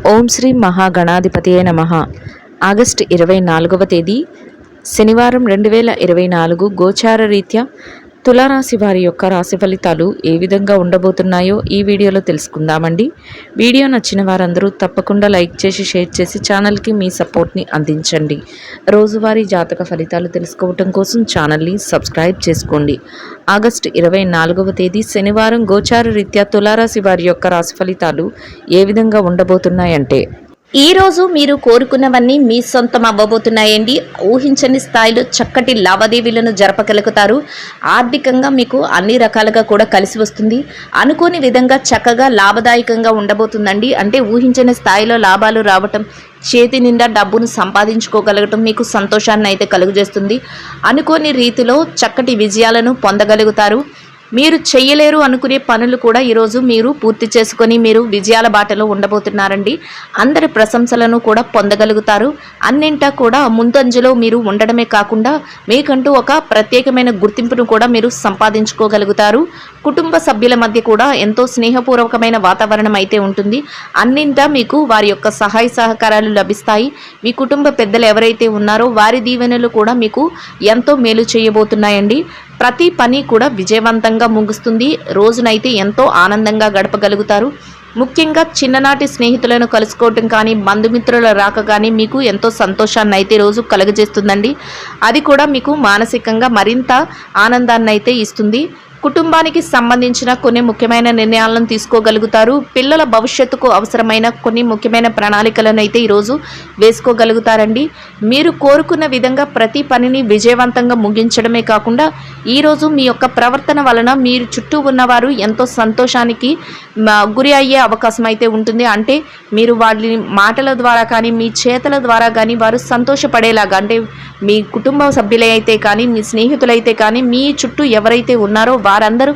ఓం శ్రీ మహాగణాధిపతియే నమః. ఆగస్టు 24వ తేదీ శనివారం 2024 గోచార రీత్యా తులారాశి వారి యొక్క రాశి ఫలితాలు ఏ విధంగా ఉండబోతున్నాయో ఈ వీడియోలో తెలుసుకుందామండి. వీడియో నచ్చిన వారందరూ తప్పకుండా లైక్ చేసి షేర్ చేసి ఛానల్కి మీ సపోర్ట్ని అందించండి. రోజువారీ జాతక ఫలితాలు తెలుసుకోవటం కోసం ఛానల్ని సబ్స్క్రైబ్ చేసుకోండి. ఆగస్టు 24వ తేదీ శనివారం గోచార రీత్యా తులారాశి వారి యొక్క రాశి ఫలితాలు ఏ విధంగా ఉండబోతున్నాయంటే, ఈ రోజు మీరు కోరుకున్నవన్నీ మీ సొంతం అవ్వబోతున్నాయండి. ఊహించని స్థాయిలో చక్కటి లావాదేవీలను జరపగలుగుతారు. ఆర్థికంగా మీకు అన్ని రకాలుగా కూడా కలిసి వస్తుంది. అనుకోని విధంగా చక్కగా లాభదాయకంగా ఉండబోతుందండి. అంటే ఊహించని స్థాయిలో లాభాలు రావటం, చేతి నిండా డబ్బును సంపాదించుకోగలగటం మీకు సంతోషాన్ని అయితే కలుగజేస్తుంది. అనుకోని రీతిలో చక్కటి విజయాలను పొందగలుగుతారు. మీరు చెయ్యలేరు అనుకునే పనులు కూడా ఈరోజు మీరు పూర్తి చేసుకొని మీరు విజయాల బాటలో ఉండబోతున్నారండి. అందరి ప్రశంసలను కూడా పొందగలుగుతారు. అన్నింటా కూడా ముందంజలో మీరు ఉండడమే కాకుండా మీకంటూ ఒక ప్రత్యేకమైన గుర్తింపును కూడా మీరు సంపాదించుకోగలుగుతారు. కుటుంబ సభ్యుల మధ్య కూడా ఎంతో స్నేహపూర్వకమైన వాతావరణం అయితే ఉంటుంది. అన్నింటా మీకు వారి యొక్క సహాయ సహకారాలు లభిస్తాయి. మీ కుటుంబ పెద్దలు ఎవరైతే ఉన్నారో వారి దీవెనలు కూడా మీకు ఎంతో మేలు చేయబోతున్నాయండి. ప్రతి పని కూడా విజయవంతంగా ముగుస్తుంది. రోజునైతే ఎంతో ఆనందంగా గడపగలుగుతారు. ముఖ్యంగా చిన్ననాటి స్నేహితులను కలుసుకోవటం కానీ, బంధుమిత్రుల రాక కానీ మీకు ఎంతో సంతోషాన్ని అయితే రోజు కలుగజేస్తుందండి. అది కూడా మీకు మానసికంగా మరింత ఆనందాన్ని అయితే ఇస్తుంది. కుటుంబానికి సంబంధించిన కొన్ని ముఖ్యమైన నిర్ణయాలను తీసుకోగలుగుతారు. పిల్లల భవిష్యత్తుకు అవసరమైన కొన్ని ముఖ్యమైన ప్రణాళికలను అయితే ఈరోజు వేసుకోగలుగుతారండి. మీరు కోరుకున్న విధంగా ప్రతి పనిని విజయవంతంగా ముగించడమే కాకుండా ఈరోజు మీ యొక్క ప్రవర్తన వలన మీరు చుట్టూ ఉన్నవారు ఎంతో సంతోషానికి గురి అయ్యే అవకాశం అయితే ఉంటుంది. అంటే మీరు వాళ్ళ మాటల ద్వారా కానీ, మీ చేతల ద్వారా కానీ వారు సంతోషపడేలాగా, అంటే మీ కుటుంబ సభ్యులైతే కానీ, మీ స్నేహితులైతే కానీ, మీ చుట్టూ ఎవరైతే ఉన్నారో వారందరూ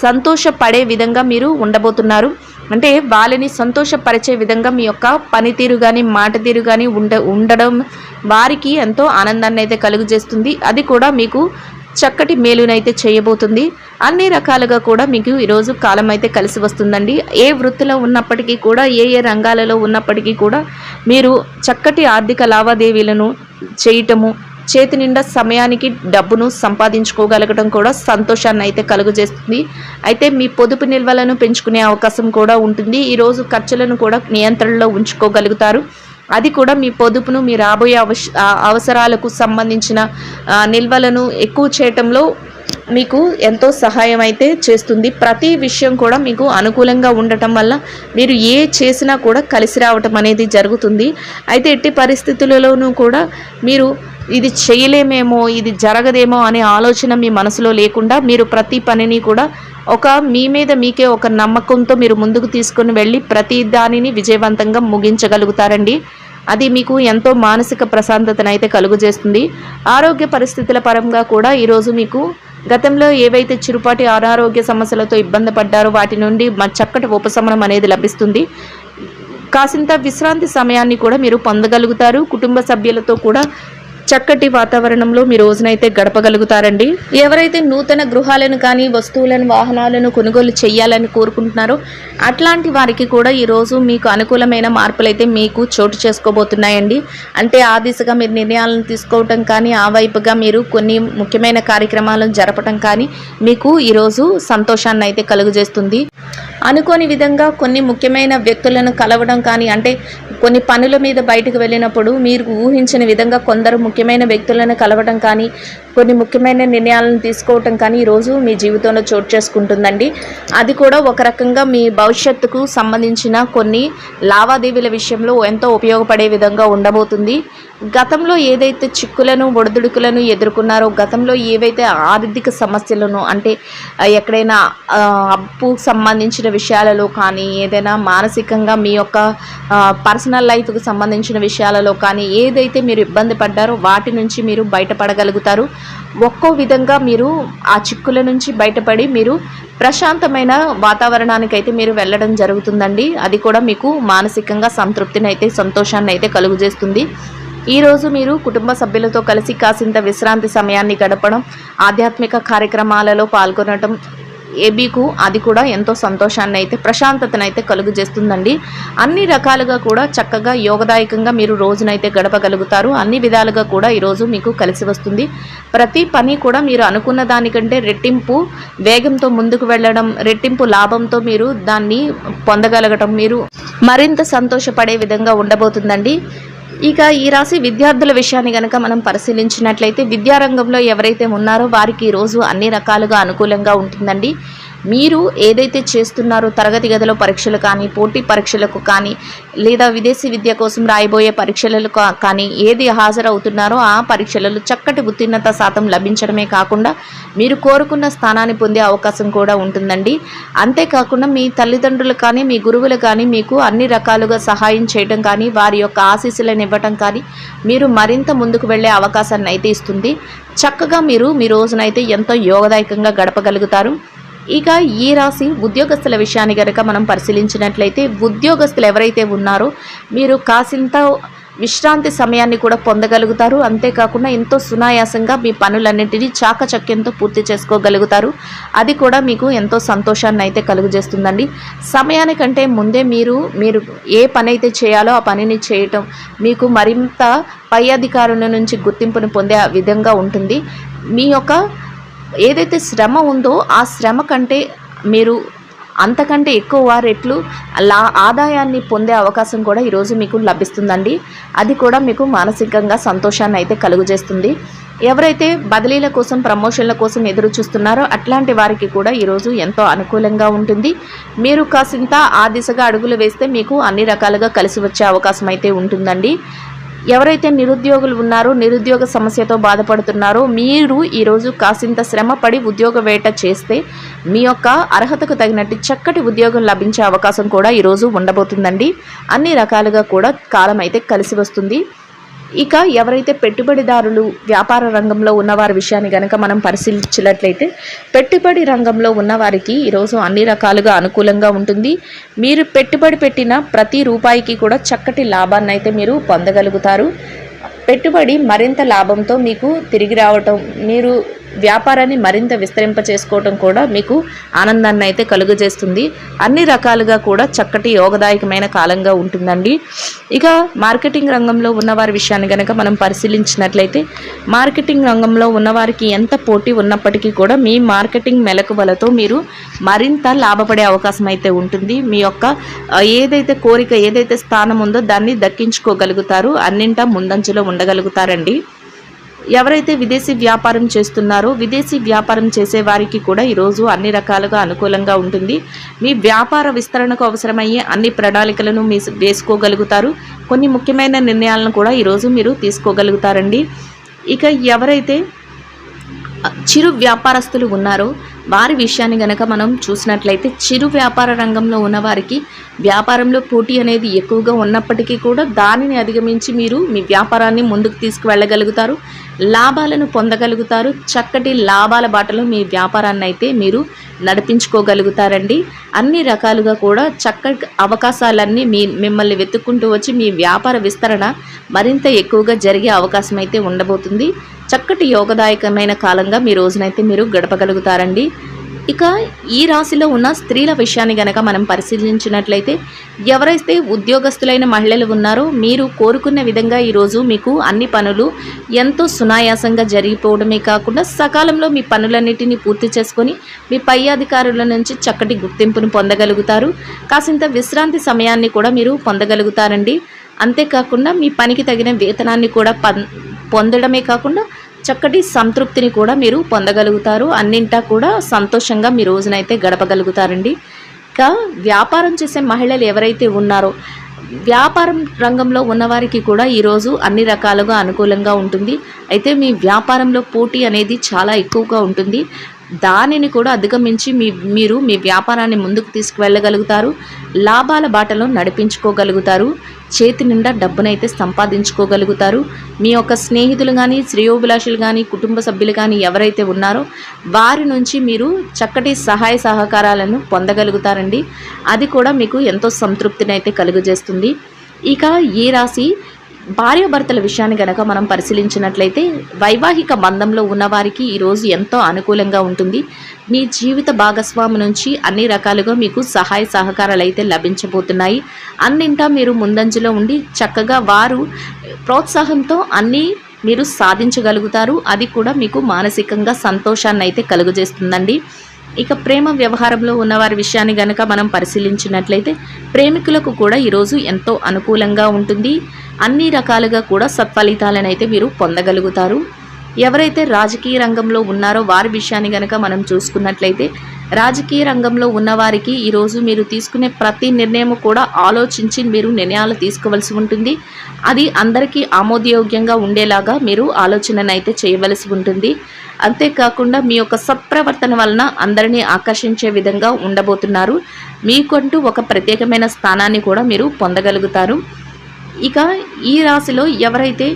సంతోషపడే విధంగా మీరు ఉండబోతున్నారు. అంటే వాళ్ళని సంతోషపరిచే విధంగా మీ యొక్క పనితీరు కానీ, మాట తీరు కానీ ఉండడం వారికి ఎంతో ఆనందాన్ని అయితే కలుగజేస్తుంది. అది కూడా మీకు చక్కటి మేలునైతే చేయబోతుంది. అన్ని రకాలుగా కూడా మీకు ఈరోజు కాలం అయితే కలిసి వస్తుందండి. ఏ వృత్తిలో ఉన్నప్పటికీ కూడా, ఏ రంగాలలో ఉన్నప్పటికీ కూడా మీరు చక్కటి ఆర్థిక లావాదేవీలను చేయటము, చేతి నిండా సమయానికి డబ్బును సంపాదించుకోగలగడం కూడా సంతోషాన్ని అయితే కలుగజేస్తుంది. అయితే మీ పొదుపు నిల్వలను పెంచుకునే అవకాశం కూడా ఉంటుంది. ఈరోజు ఖర్చులను కూడా నియంత్రణలో ఉంచుకోగలుగుతారు. అది కూడా మీ పొదుపును, మీ రాబోయే అవసరాలకు సంబంధించిన నిల్వలను ఎక్కువ చేయటంలో మీకు ఎంతో సహాయం అయితే చేస్తుంది. ప్రతి విషయం కూడా మీకు అనుకూలంగా ఉండటం వల్ల మీరు ఏ చేసినా కూడా కలిసి రావటం అనేది జరుగుతుంది. అయితే ఎట్టి పరిస్థితులలోనూ కూడా మీరు ఇది చేయలేమేమో, ఇది జరగదేమో అనే ఆలోచన మీ మనసులో లేకుండా మీరు ప్రతి పనిని కూడా మీ మీద మీకే ఒక నమ్మకంతో మీరు ముందుకు తీసుకొని వెళ్ళి ప్రతి దానిని విజయవంతంగా ముగించగలుగుతారండి. అది మీకు ఎంతో మానసిక ప్రశాంతతను అయితే కలుగజేస్తుంది. ఆరోగ్య పరిస్థితుల పరంగా కూడా ఈరోజు మీకు గతంలో ఏవైతే చిరుపాటి అనారోగ్య సమస్యలతో ఇబ్బంది పడ్డారో వాటి నుండి చక్కటి ఉపశమనం అనేది లభిస్తుంది. కాసింత విశ్రాంతి సమయాన్ని కూడా మీరు పొందగలుగుతారు. కుటుంబ సభ్యులతో కూడా చక్కటి వాతావరణంలో మీ రోజునైతే గడపగలుగుతారండి. ఎవరైతే నూతన గృహాలను కానీ, వస్తువులను, వాహనాలను కొనుగోలు చేయాలని కోరుకుంటున్నారో అట్లాంటి వారికి కూడా ఈరోజు మీకు అనుకూలమైన మార్పులు అయితే మీకు చోటు చేసుకోబోతున్నాయండి. అంటే ఆ దిశగా మీరు నిర్ణయాలను తీసుకోవటం కానీ, ఆ వైపుగా మీరు కొన్ని ముఖ్యమైన కార్యక్రమాలను జరపటం కానీ మీకు ఈరోజు సంతోషాన్ని అయితే కలుగజేస్తుంది. అనుకోని విధంగా కొన్ని ముఖ్యమైన వ్యక్తులను కలవడం కానీ, అంటే కొన్ని పనుల మీద బయటకు వెళ్ళినప్పుడు మీరు ఊహించిన విధంగా కొందరు ముఖ్యమైన వ్యక్తులను కలవడం కానీ, కొన్ని ముఖ్యమైన నిర్ణయాలను తీసుకోవటం కానీ ఈరోజు మీ జీవితంలో చోటు చేసుకుంటుందండి. అది కూడా ఒక రకంగా మీ భవిష్యత్తుకు సంబంధించిన కొన్ని లావాదేవీల విషయంలో ఎంతో ఉపయోగపడే విధంగా ఉండబోతుంది. గతంలో ఏదైతే చిక్కులను, ఒడిదుడుకులను ఎదుర్కొన్నారో, గతంలో ఏవైతే ఆర్థిక సమస్యలను, అంటే ఎక్కడైనా అప్పు సంబంధించిన విషయాలలో కానీ, ఏదైనా మానసికంగా మీ యొక్క పర్సనల్ లైఫ్కి సంబంధించిన విషయాలలో కానీ ఏదైతే మీరు ఇబ్బంది పడ్డారో వాటి నుంచి మీరు బయటపడగలుగుతారు. ఒక్కో విధంగా మీరు ఆ చిక్కుల నుంచి బయటపడి మీరు ప్రశాంతమైన వాతావరణానికైతే మీరు వెళ్ళడం జరుగుతుందండి. అది కూడా మీకు మానసికంగా సంతృప్తిని అయితే, సంతోషాన్ని అయితే కలుగజేస్తుంది. ఈరోజు మీరు కుటుంబ సభ్యులతో కలిసి కాసింత విశ్రాంతి సమయాన్ని గడపడం, ఆధ్యాత్మిక కార్యక్రమాలలో పాల్గొనడం, ఏబీకు అది కూడా ఎంతో సంతోషాన్ని అయితే ప్రశాంతతనైతే కలుగు చేస్తుందండి. అన్ని రకాలుగా కూడా చక్కగా యోగదాయకంగా మీరు రోజునైతే గడపగలుగుతారు. అన్ని విధాలుగా కూడా ఈరోజు మీకు కలిసి వస్తుంది. ప్రతి పని కూడా మీరు అనుకున్న దానికంటే రెట్టింపు వేగంతో ముందుకు వెళ్ళడం, రెట్టింపు లాభంతో మీరు దాన్ని పొందగలగటం, మీరు మరింత సంతోషపడే విధంగా ఉండబోతుందండి. ఇక ఈ రాశి విద్యార్థుల విషయాన్ని కనుక మనం పరిశీలించినట్లయితే విద్యారంగంలో ఎవరైతే ఉన్నారో వారికి ఈరోజు అన్ని రకాలుగా అనుకూలంగా ఉంటుందండి. మీరు ఏదైతే చేస్తున్నారో తరగతి గదిలో పరీక్షలు కానీ, పోటీ పరీక్షలకు కానీ, లేదా విదేశీ విద్య కోసం రాయబోయే పరీక్షలకు కానీ ఏది హాజరవుతున్నారో ఆ పరీక్షలలో చక్కటి ఉత్తీర్ణత శాతం లభించడమే కాకుండా మీరు కోరుకున్న స్థానాన్ని పొందే అవకాశం కూడా ఉంటుందండి. అంతేకాకుండా మీ తల్లిదండ్రులు కానీ, మీ గురువులు కానీ మీకు అన్ని రకాలుగా సహాయం చేయడం కానీ, వారి యొక్క ఆశీస్సులను ఇవ్వటం కానీ మీరు మరింత ముందుకు వెళ్ళే అవకాశాన్ని అయితే ఇస్తుంది. చక్కగా మీరు మీ రోజునైతే ఎంతో యోగదాయకంగా గడపగలుగుతారు. ఇక ఈ రాశి ఉద్యోగస్తుల విషయాన్ని కనుక మనం పరిశీలించినట్లయితే ఉద్యోగస్తులు ఎవరైతే ఉన్నారో మీరు కాసింత విశ్రాంతి సమయాన్ని కూడా పొందగలుగుతారు. అంతేకాకుండా ఎంతో సునాయాసంగా మీ పనులన్నింటినీ చాకచక్యంతో పూర్తి చేసుకోగలుగుతారు. అది కూడా మీకు ఎంతో సంతోషాన్ని అయితే కలుగజేస్తుందండి. సమయానికంటే ముందే మీరు ఏ పని అయితే చేయాలో ఆ పనిని చేయటం మీకు మరింత పై అధికారుల నుంచి గుర్తింపును పొందే విధంగా ఉంటుంది. మీ యొక్క ఏదైతే శ్రమ ఉందో ఆ శ్రమ కంటే మీరు అంతకంటే ఎక్కువ రెట్లు ఆదాయాన్ని పొందే అవకాశం కూడా ఈరోజు మీకు లభిస్తుందండి. అది కూడా మీకు మానసికంగా సంతోషాన్ని అయితే కలుగజేస్తుంది. ఎవరైతే బదిలీల కోసం, ప్రమోషన్ల కోసం ఎదురు చూస్తున్నారో అట్లాంటి వారికి కూడా ఈరోజు ఎంతో అనుకూలంగా ఉంటుంది. మీరు కాసింత ఆ దిశగా అడుగులు వేస్తే మీకు అన్ని రకాలుగా కలిసి వచ్చే అవకాశం అయితే ఉంటుందండి. ఎవరైతే నిరుద్యోగులు ఉన్నారో, నిరుద్యోగ సమస్యతో బాధపడుతున్నారో మీరు ఈరోజు కాసింత శ్రమపడి ఉద్యోగ వేట చేస్తే మీ యొక్క అర్హతకు తగినట్టు చక్కటి ఉద్యోగం లభించే అవకాశం కూడా ఈరోజు ఉండబోతుందండి. అన్ని రకాలుగా కూడా కాలం అయితే కలిసి వస్తుంది. ఇక ఎవరైతే పెట్టుబడిదారులు, వ్యాపార రంగంలో ఉన్నవారి విషయాన్ని కనుక మనం పరిశీలించినట్లయితే పెట్టుబడి రంగంలో ఉన్నవారికి ఈరోజు అన్ని రకాలుగా అనుకూలంగా ఉంటుంది. మీరు పెట్టుబడి పెట్టిన ప్రతి రూపాయికి కూడా చక్కటి లాభాన్ని అయితే మీరు పొందగలుగుతారు. పెట్టుబడి మరింత లాభంతో మీకు తిరిగి రావటం, మీరు వ్యాపారాన్ని మరింత విస్తరింప చేసుకోవటం కూడా మీకు ఆనందాన్ని అయితే కలుగజేస్తుంది. అన్ని రకాలుగా కూడా చక్కటి యోగదాయకమైన కాలంగా ఉంటుందండి. ఇక మార్కెటింగ్ రంగంలో ఉన్నవారి విషయాన్ని కనుక మనం పరిశీలించినట్లయితే మార్కెటింగ్ రంగంలో ఉన్నవారికి ఎంత పోటీ ఉన్నప్పటికీ కూడా మీ మార్కెటింగ్ మెలకువలతో మీరు మరింత లాభపడే అవకాశం అయితే ఉంటుంది. మీ యొక్క ఏదైతే కోరిక, ఏదైతే స్థానం ఉందో దాన్ని దక్కించుకోగలుగుతారు. అన్నింటా ముందంజలో ఉండగలుగుతారండి. ఎవరైతే విదేశీ వ్యాపారం చేస్తున్నారో విదేశీ వ్యాపారం చేసే వారికి కూడా ఈరోజు అన్ని రకాలుగా అనుకూలంగా ఉంటుంది. మీ వ్యాపార విస్తరణకు అవసరమయ్యే అన్ని ప్రణాళికలను వేసుకోగలుగుతారు. కొన్ని ముఖ్యమైన నిర్ణయాలను కూడా ఈరోజు మీరు తీసుకోగలుగుతారండి. ఇక ఎవరైతే చిరు వ్యాపారస్తులు ఉన్నారో వారి విషయాన్ని గనక మనం చూసినట్లయితే చిరు వ్యాపార రంగంలో ఉన్నవారికి వ్యాపారంలో పోటీ అనేది ఎక్కువగా ఉన్నప్పటికీ కూడా దానిని అధిగమించి మీరు మీ వ్యాపారాన్ని ముందుకు తీసుకువెళ్ళగలుగుతారు, లాభాలను పొందగలుగుతారు. చక్కటి లాభాల బాటలో మీ వ్యాపారాన్ని అయితే మీరు నడిపించుకోగలుగుతారండి. అన్ని రకాలుగా కూడా చక్కటి అవకాశాలన్నీ మిమ్మల్ని వెతుక్కుంటూ వచ్చి మీ వ్యాపార విస్తరణ మరింత ఎక్కువగా జరిగే అవకాశం అయితే ఉండబోతుంది. చక్కటి యోగదాయకమైన కాలంగా మీ రోజునైతే మీరు గడపగలుగుతారండి. ఇక ఈ రాశిలో ఉన్న స్త్రీల విషయాన్ని గనక మనం పరిశీలించినట్లయితే ఎవరైతే ఉద్యోగస్తులైన మహిళలు ఉన్నారో మీరు కోరుకున్న విధంగా ఈరోజు మీకు అన్ని పనులు ఎంతో సునాయాసంగా జరిగిపోవడమే కాకుండా సకాలంలో మీ పనులన్నిటిని పూర్తి చేసుకొని మీ పై అధికారుల నుంచి చక్కటి గుర్తింపును పొందగలుగుతారు. కాసింత విశ్రాంతి సమయాన్ని కూడా మీరు పొందగలుగుతారండి. అంతేకాకుండా మీ పనికి తగిన వేతనాన్ని కూడా పొందడమే కాకుండా చక్కటి సంతృప్తిని కూడా మీరు పొందగలుగుతారు. అన్నింటా కూడా సంతోషంగా మీ రోజునైతే గడపగలుగుతారండి. ఇక వ్యాపారం చేసే మహిళలు ఎవరైతే ఉన్నారో వ్యాపారం రంగంలో ఉన్నవారికి కూడా ఈరోజు అన్ని రకాలుగా అనుకూలంగా ఉంటుంది. అయితే మీ వ్యాపారంలో పోటీ అనేది చాలా ఎక్కువగా ఉంటుంది. దానిని కూడా అధిగమించి మీరు మీ వ్యాపారాన్ని ముందుకు తీసుకువెళ్ళగలుగుతారు. లాభాల బాటలో నడిపించుకోగలుగుతారు. చేతి నిండా డబ్బునైతే సంపాదించుకోగలుగుతారు. మీ యొక్క స్నేహితులు కానీ, శ్రేయోభిలాషులు కానీ, కుటుంబ సభ్యులు కానీ ఎవరైతే ఉన్నారో వారి నుంచి మీరు చక్కటి సహాయ సహకారాలను పొందగలుగుతారండి. అది కూడా మీకు ఎంతో సంతృప్తిని అయితే కలుగజేస్తుంది. ఇక ఈ రాశి భార్యాభర్తల విషయాన్ని గనక మనం పరిశీలించినట్లయితే వైవాహిక బంధంలో ఉన్నవారికి ఈరోజు ఎంతో అనుకూలంగా ఉంటుంది. మీ జీవిత భాగస్వామి నుంచి అన్ని రకాలుగా మీకు సహాయ సహకారాలు అయితే లభించబోతున్నాయి. అన్నింటా మీరు ముందంజలో ఉండి చక్కగా వారు ప్రోత్సాహంతో అన్నీ మీరు సాధించగలుగుతారు. అది కూడా మీకు మానసికంగా సంతోషాన్ని అయితే కలుగజేస్తుందండి. ఇక ప్రేమ వ్యవహారంలో ఉన్నవారి విషయాన్ని గనక మనం పరిశీలించినట్లయితే ప్రేమికులకు కూడా ఈరోజు ఎంతో అనుకూలంగా ఉంటుంది. అన్ని రకాలుగా కూడా సత్ఫలితాలను అయితే మీరు పొందగలుగుతారు. ఎవరైతే రాజకీయ రంగంలో ఉన్నారో వారి విషయాన్ని గనక మనం చూసుకున్నట్లయితే రాజకీయ రంగంలో ఉన్నవారికి ఈరోజు మీరు తీసుకునే ప్రతి నిర్ణయం కూడా ఆలోచించి మీరు నిర్ణయాలు తీసుకోవాల్సి ఉంటుంది. అది అందరికీ ఆమోదయోగ్యంగా ఉండేలాగా మీరు ఆలోచనను అయితే చేయవలసి ఉంటుంది. అంతేకాకుండా మీ యొక్క సత్ప్రవర్తన వలన అందరినీ ఆకర్షించే విధంగా ఉండబోతున్నారు. మీకంటూ ఒక ప్రత్యేకమైన స్థానాన్ని కూడా మీరు పొందగలుగుతారు. ఇక ఈ రాశిలో ఎవరైతే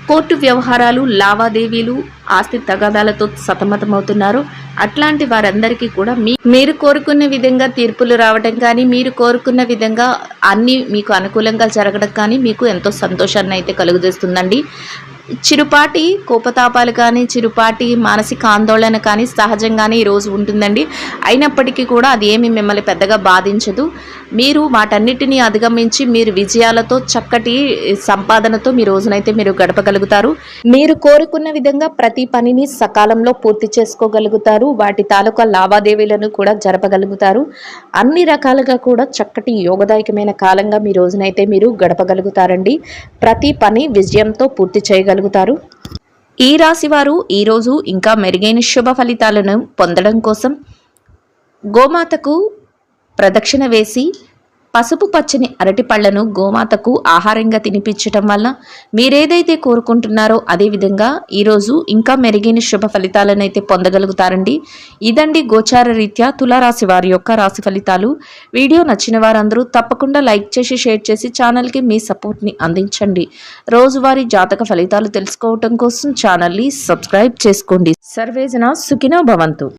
కోర్టు వ్యవహారాలు, లావాదేవీలు, ఆస్తి తగాదాలతో సతమతమవుతున్నారో అట్లాంటి వారందరికీ కూడా మీరు కోరుకున్న విధంగా తీర్పులు రావడం కానీ, మీరు కోరుకున్న విధంగా అన్నీ మీకు అనుకూలంగా జరగడం కానీ మీకు ఎంతో సంతోషాన్ని అయితే కలుగజేస్తుందండి. చిరుపాటి కోపతాపాలు కానీ, చిరుపాటి మానసిక ఆందోళన కానీ సహజంగానే ఈరోజు ఉంటుందండి. అయినప్పటికీ కూడా అది ఏమి మిమ్మల్ని పెద్దగా బాధించదు. మీరు వాటన్నిటినీ అధిగమించి మీరు విజయాలతో చక్కటి సంపాదనతో మీ రోజునైతే మీరు గడపగలుగుతారు. మీరు కోరుకున్న విధంగా ప్రతి పనిని సకాలంలో పూర్తి చేసుకోగలుగుతారు. వాటి తాలూకా లావాదేవీలను కూడా జరపగలుగుతారు. అన్ని రకాలుగా కూడా చక్కటి యోగదాయకమైన కాలంగా మీ రోజునైతే మీరు గడపగలుగుతారండి. ప్రతి పని విజయంతో పూర్తి చేయగలుగుతారు. ఈ రాశి వారు ఈరోజు ఇంకా మెరుగైన శుభ ఫలితాలను పొందడం కోసం గోమాతకు ప్రదక్షిణ వేసి పసుపు పచ్చని అరటి పళ్లను గోమాతకు ఆహారంగా తినిపించటం వల్ల మీరేదైతే కోరుకుంటున్నారో అదేవిధంగా ఈరోజు ఇంకా మెరుగైన శుభ ఫలితాలను అయితే పొందగలుగుతారండి. ఇదండి గోచార రీత్యా తులారాశి వారి యొక్క రాశి ఫలితాలు. వీడియో నచ్చిన వారందరూ తప్పకుండా లైక్ చేసి షేర్ చేసి ఛానల్కి మీ సపోర్ట్ని అందించండి. రోజువారీ జాతక ఫలితాలు తెలుసుకోవటం కోసం ఛానల్ని సబ్స్క్రైబ్ చేసుకోండి. సర్వేజన సుఖినో భవంతు.